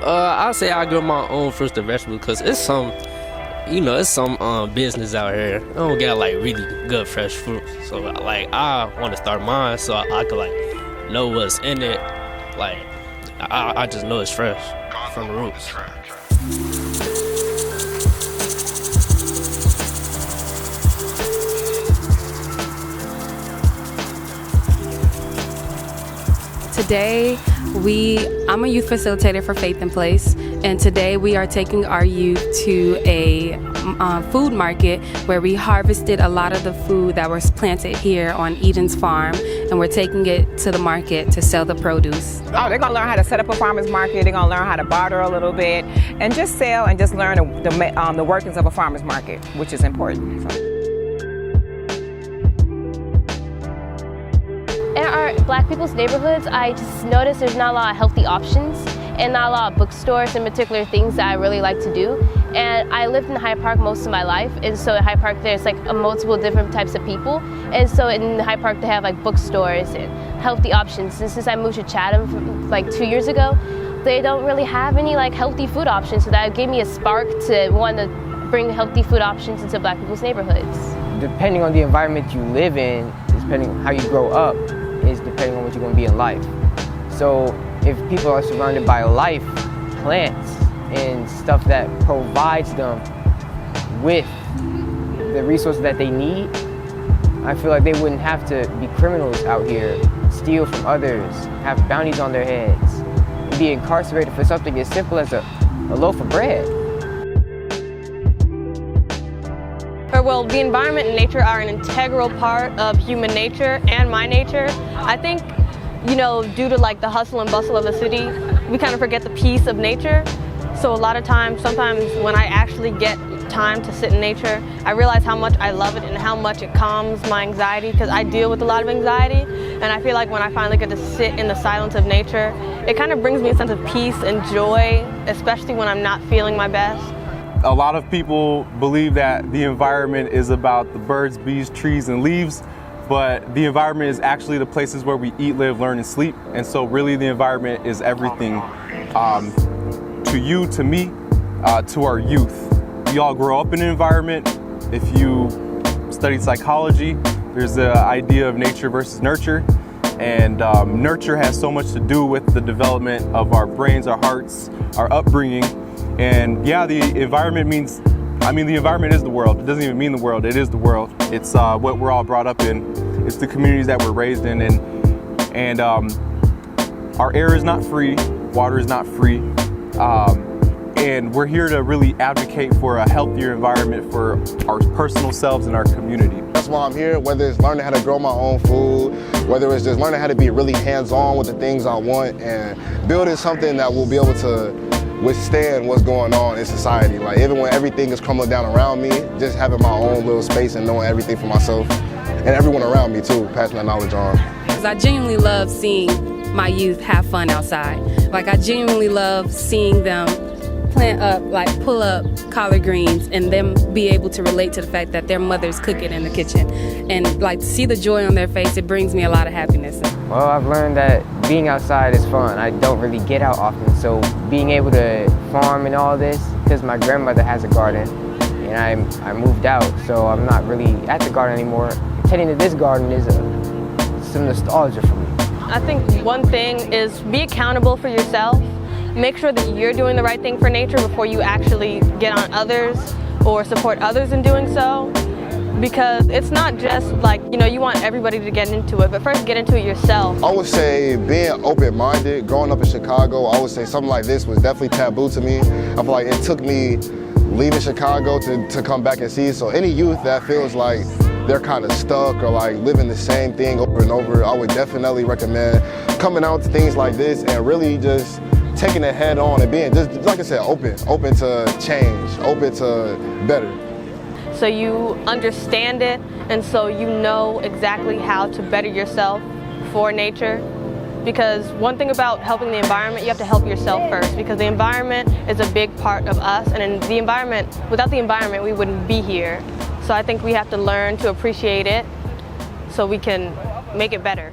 I'll say I grow my own fruits and vegetables because it's some, it's some business out here. I don't get like really good fresh fruits. So like I want to start mine so I could like know what's in it. Like I just know it's fresh from the roots. Today, I'm a youth facilitator for Faith in Place, and today we are taking our youth to a food market where we harvested a lot of the food that was planted here on Eden's farm, and we're taking it to the market to sell the produce. Oh, they're gonna learn how to set up a farmer's market, they're gonna learn how to barter a little bit, and just sell and just learn the workings of a farmer's market, which is important. So. In our Black people's neighborhoods, I just noticed there's not a lot of healthy options and not a lot of bookstores and particular things that I really like to do. And I lived in Hyde Park most of my life, and so in Hyde Park there's like multiple different types of people. And so in Hyde Park they have like bookstores and healthy options. And since I moved to Chatham like 2 years ago, they don't really have any like healthy food options. So that gave me a spark to want to bring healthy food options into Black people's neighborhoods. Depending on the environment you live in, depending on how you grow up, is depending on what you're going to be in life. So if people are surrounded by life, plants, and stuff that provides them with the resources that they need, I feel like they wouldn't have to be criminals out here, steal from others, have bounties on their heads, and be incarcerated for something as simple as a loaf of bread. Well, the environment and nature are an integral part of human nature and my nature. I think, due to like the hustle and bustle of the city, we kind of forget the peace of nature. So a lot of times, sometimes when I actually get time to sit in nature, I realize how much I love it and how much it calms my anxiety, because I deal with a lot of anxiety. And I feel like when I finally get to sit in the silence of nature, it kind of brings me a sense of peace and joy, especially when I'm not feeling my best. A lot of people believe that the environment is about the birds, bees, trees, and leaves, but the environment is actually the places where we eat, live, learn, and sleep. And so really the environment is everything to you, to me, to our youth. We all grow up in an environment. If you study psychology, there's the idea of nature versus nurture. And nurture has so much to do with the development of our brains, our hearts, our upbringing. And yeah, the environment the environment is the world. It doesn't even mean the world, it is the world. It's what we're all brought up in. It's the communities that we're raised in. And our air is not free, water is not free. And we're here to really advocate for a healthier environment for our personal selves and our community. That's why I'm here, whether it's learning how to grow my own food, whether it's just learning how to be really hands-on with the things I want, and building something that will be able to withstand what's going on in society. Like even when everything is crumbling down around me, just having my own little space and knowing everything for myself and everyone around me too, passing that knowledge on. Because I genuinely love seeing my youth have fun outside. Like I genuinely love seeing them plant up, pull up collard greens and them be able to relate to the fact that their mother's cooking in the kitchen. And to see the joy on their face, it brings me a lot of happiness. Well, I've learned that being outside is fun. I don't really get out often, so being able to farm and all this, because my grandmother has a garden, and I moved out, so I'm not really at the garden anymore. Tending to this garden is some nostalgia for me. I think one thing is be accountable for yourself. Make sure that you're doing the right thing for nature before you actually get on others or support others in doing so. Because it's not just you want everybody to get into it, but first get into it yourself. I would say being open-minded, growing up in Chicago, I would say something like this was definitely taboo to me. I feel like it took me leaving Chicago to come back and see. So any youth that feels like they're kind of stuck or living the same thing over and over, I would definitely recommend coming out to things like this and really just taking it head on and being, just like I said, open to change, open to better. So you understand it, and so you know exactly how to better yourself for nature. Because one thing about helping the environment, you have to help yourself first, because the environment is a big part of us, and in the environment, without the environment, we wouldn't be here. So I think we have to learn to appreciate it so we can make it better.